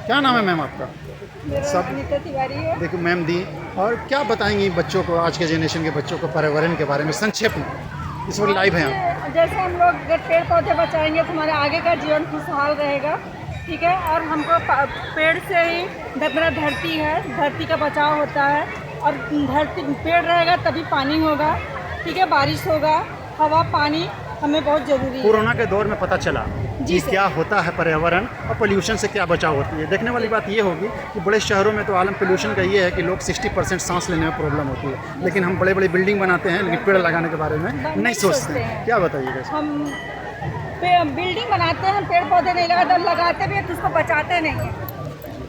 क्या नाम है मैम आपका? मेरा सब नाम अनीता तिवारी है। देखो मैम दी, और क्या बताएंगी बच्चों को, आज के जनरेशन के बच्चों को पर्यावरण के बारे में संक्षेप में? इस वक्त लाइव हैं आप। जैसे हम लोग अगर पेड़ पौधे बचाएंगे तो हमारे आगे का जीवन खुशहाल रहेगा, ठीक है। और हमको पेड़ से ही मेरा धरती है, धरती का बचाव होता है। और धरती पेड़ रहेगा तभी पानी होगा, ठीक है, बारिश होगा, हवा पानी हमें बहुत ज़रूरी है। कोरोना के दौर में पता चला जी कि सर। क्या होता है पर्यावरण और पोल्यूशन से क्या बचाव होती है। देखने वाली बात ये होगी कि बड़े शहरों में तो आलम पोल्यूशन का ये है कि लोग 60% सांस लेने में प्रॉब्लम होती है, लेकिन हम बड़े बड़े बिल्डिंग बनाते हैं लेकिन पेड़ लगाने के बारे में नहीं सोचते हैं। क्या बताइएगा? हम बिल्डिंग बनाते हैं, पेड़ पौधे नहीं लगाते, लगाते भी हैं तो उसको बचाते नहीं हैं।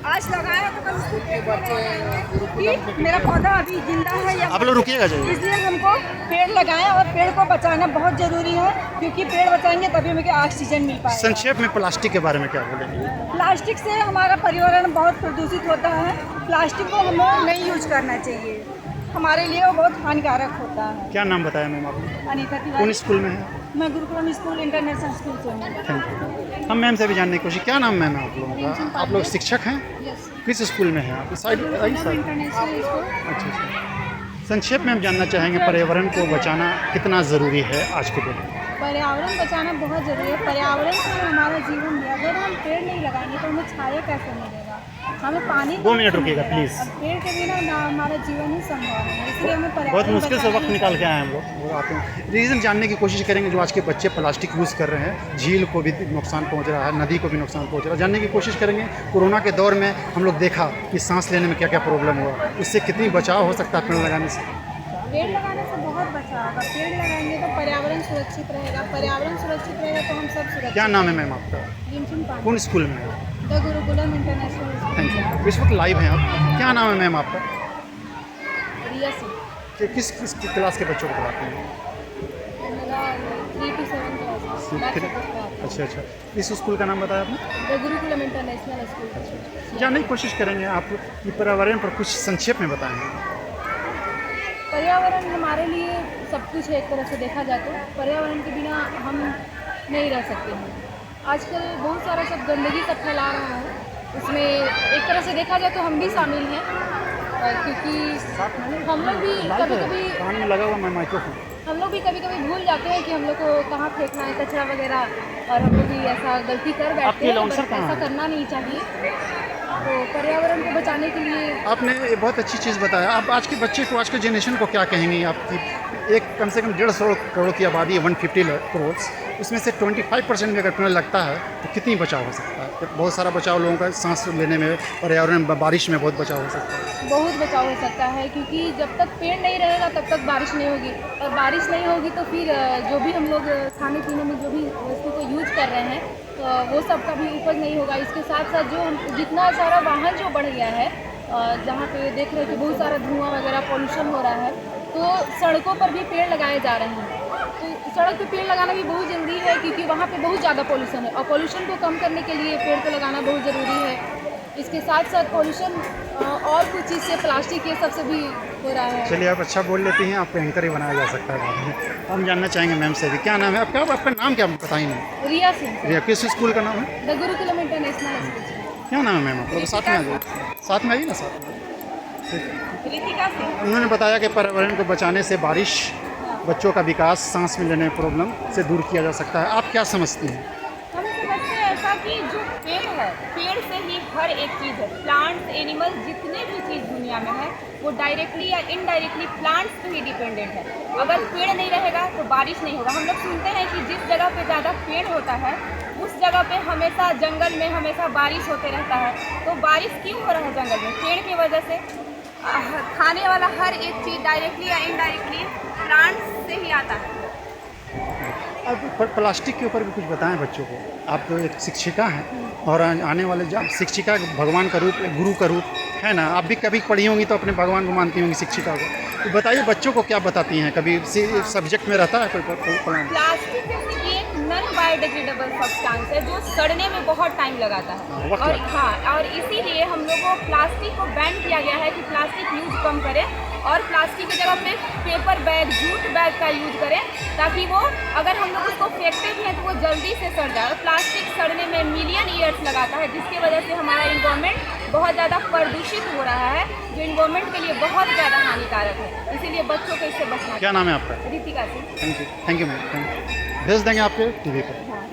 आज लगाए हैं तो कल उसको देखते रहेंगे कि मेरा पौधा अभी जिंदा है या आप लोग रुकिएगा जाइए। इसलिए हमको पेड़ लगाएं और पेड़ को बचाना बहुत ज़रूरी है, क्योंकि पेड़ बचाएंगे तभी हमें ऑक्सीजन मिल पाएगा। संक्षेप में प्लास्टिक के बारे में क्या बोलेंगे? प्लास्टिक से हमारा पर्यावरण बहुत प्रदूषित होता है। प्लास्टिक को हमें नहीं यूज करना चाहिए, हमारे लिए वो बहुत हानिकारक होता है। क्या नाम बताया मैम आपने? अनीता कौन तिवारी। स्कूल में है? मैं गुरुकुलम स्कूल इंटरनेशनल स्कूल से हूँ। Thank you. हम मैम से भी जानने की कोशिश। क्या नाम मैम है आप लोगों का? आप लोग शिक्षक हैं? यस। किस स्कूल में हैं आप? Side side. International school. अच्छा अच्छा। संक्षेप में हम जानना चाहेंगे पर्यावरण को बचाना कितना ज़रूरी है आज के दिन में? पर्यावरण बचाना बहुत ज़रूरी है। पर्यावरण से हमारा जीवन है। अगर हम पेड़ नहीं लगाएंगे तो हमें छाया कैसे मिलेगा, हमें पानी 2 मिनट रुकिएगा, प्लीज़। अब पेड़ के बिना ना हमारा जीवन ही संभव है, इसलिए हमें पर्यावरण बहुत मुश्किल से बचाना वक्त ही निकाल के चाहिए। आए हम लोग, वो आते हैं। रीज़न जानने की कोशिश करेंगे जो आज के बच्चे प्लास्टिक यूज़ कर रहे हैं, झील को भी नुकसान पहुंच रहा है, नदी को भी नुकसान पहुंच रहा है। जानने की कोशिश करेंगे कोरोना के दौर में हम लोग देखा कि सांस लेने में क्या क्या प्रॉब्लम हुआ, इससे कितनी बचाव हो सकता है पेड़ लगाने से? पेड़ लगाने से बहुत बचाव होगा। पेड़ लगाएंगे तो पर्यावरण सुरक्षित रहेगा, पर्यावरण सुरक्षित रहेगा तो हम सब सुरक्षित। क्या नाम है मैम आपका? रिमझिम पानी। कौन स्कूल में है? The Gurukulam international school. Thank you. इस वक्त लाइव हैं आप। क्या नाम है मैम आपका? रिया सिंह। किस किस क्लास के बच्चों को पढ़ाते हैं? मेरा 3 to 7 क्लास। अच्छा अच्छा। इस स्कूल का नाम बताया आपने? The Gurukulam international school. जानने की कोशिश करेंगे आप कि पर्यावरण पर कुछ संक्षेप में बताएं। पर्यावरण हमारे लिए सब कुछ है। एक तरह से देखा जाए तो पर्यावरण के बिना हम नहीं रह सकते हैं। आजकल बहुत सारा सब गंदगी सब फैला रहा है, उसमें एक तरह से देखा जाए तो हम भी शामिल हैं, क्योंकि हम लोग भी कभी कभी कान में लगा हुआ मैं माइक्रोफोन। हम लोग भी कभी कभी भूल जाते हैं कि हम लोग को कहाँ फेंकना है कचरा वगैरह, और हम लोग भी ऐसा गलती कर बैठते आपके हैं, लाउंसर बट कहाँ ऐसा हैं? करना नहीं चाहिए। तो पर्यावरण को बचाने के लिए आपने ये बहुत अच्छी चीज़ बताया। आप आज के बच्चे को, आज के जनरेशन को क्या कहेंगी? आपकी एक कम से कम 150 करोड़ की आबादी है, 150 करोड़, उसमें से 25% भी अगर पेड़ लगता है तो कितनी बचाव हो सकता है? बहुत सारा बचाव लोगों का सांस लेने में, पर्यावरण बारिश में बहुत बचाव हो सकता है। बहुत बचाव हो सकता है, क्योंकि जब तक पेड़ नहीं रहेगा तब तक बारिश नहीं होगी, और बारिश नहीं होगी तो फिर जो भी हम लोग खाने पीने में जो भी वस्तु को यूज कर रहे हैं तो वो सब का भी उपज नहीं होगा। इसके साथ साथ जो जितना सारा वाहन जो बढ़ गया है, जहाँ पे देख रहे हैं कि बहुत सारा धुआं वगैरह पॉल्यूशन हो रहा है, तो सड़कों पर भी पेड़ लगाए जा रहे हैं। तो सड़क पे पेड़ लगाना भी बहुत ज़रूरी है, क्योंकि वहाँ पे बहुत ज़्यादा पॉल्यूशन है, और पॉल्यूशन को कम करने के लिए पेड़ को लगाना बहुत ज़रूरी है। इसके साथ साथ पॉल्यूशन और कुछ चीज़ से, प्लास्टिक ये सबसे भी हो रहा है। चलिए, आप अच्छा बोल लेती हैं, आपको एंकर ही बनाया जा सकता है बाद में। हम जानना चाहेंगे मैम से भी। क्या नाम है आपका? आपका नाम क्या बताइए नहीं? रिया सिंह। रिया, किस स्कूल का नाम है? The Gurukulam international school. क्या नाम है मैम आपका? साथ में आ जाइए, साथ में आइए ना, साथ में। ठीक है। रितिका सिंह। उन्होंने बताया कि पर्यावरण को बचाने से बारिश, बच्चों का विकास, सांस में लेने में प्रॉब्लम से दूर किया जा सकता है। आप क्या समझती हैं? हम समझते हैं ऐसा कि जो पेड़ है, पेड़ से ही हर एक चीज़ है, प्लांट्स, एनिमल्स, जितने भी चीज़ दुनिया में है वो डायरेक्टली या इनडायरेक्टली प्लांट्स पे ही डिपेंडेंट है। अगर पेड़ नहीं रहेगा तो बारिश नहीं होगा। हम लोग सुनते हैं कि जिस जगह पे ज़्यादा पेड़ होता है उस जगह पे हमेशा जंगल में हमेशा बारिश होते रहता है। तो बारिश क्यों हो रहा है जंगल में? पेड़ की वजह से। खाने वाला हर एक चीज़ डायरेक्टली या इनडायरेक्टली प्लांट्स से ही आता है। अब प्लास्टिक के ऊपर भी कुछ बताएं बच्चों को। आप तो एक शिक्षिका हैं और आने वाले जब शिक्षिका भगवान का रूप, गुरु का रूप है ना, आप भी कभी पढ़ी होंगी तो अपने भगवान को मानती होंगी, शिक्षिका को। तो बताइए बच्चों को क्या बताती हैं? कभी सब्जेक्ट में रहता है कोई प्लान? प्लास्टिक जैसे कि एक नॉन बायोडिग्रेडेबल सब्सटेंस है जो सड़ने में बहुत टाइम लगाता है, वक्त और लगता हाँ, और इसीलिए हम लोग को प्लास्टिक को बैन किया गया है कि प्लास्टिक यूज कम करें, और प्लास्टिक की जगह पे पेपर बैग, जूट बैग का यूज करें, ताकि वो अगर हम लोग उसको फेंकते भी हैं तो वो जल्दी से सड़ जाए। और प्लास्टिक सड़ने में मिलियन ईयर्स लगाता है, जिसकी वजह से हमारा इन्वायरमेंट बहुत ज़्यादा प्रदूषित हो रहा है, जो इन्वायरमेंट के लिए बहुत ज़्यादा हानिकारक है। इसीलिए बच्चों को इससे बचना क्या नाम है आपका? चाहिए। Ritika Singh. Thank you ma'am, thank you. भेज देंगे आपके टीवी पर। हाँ।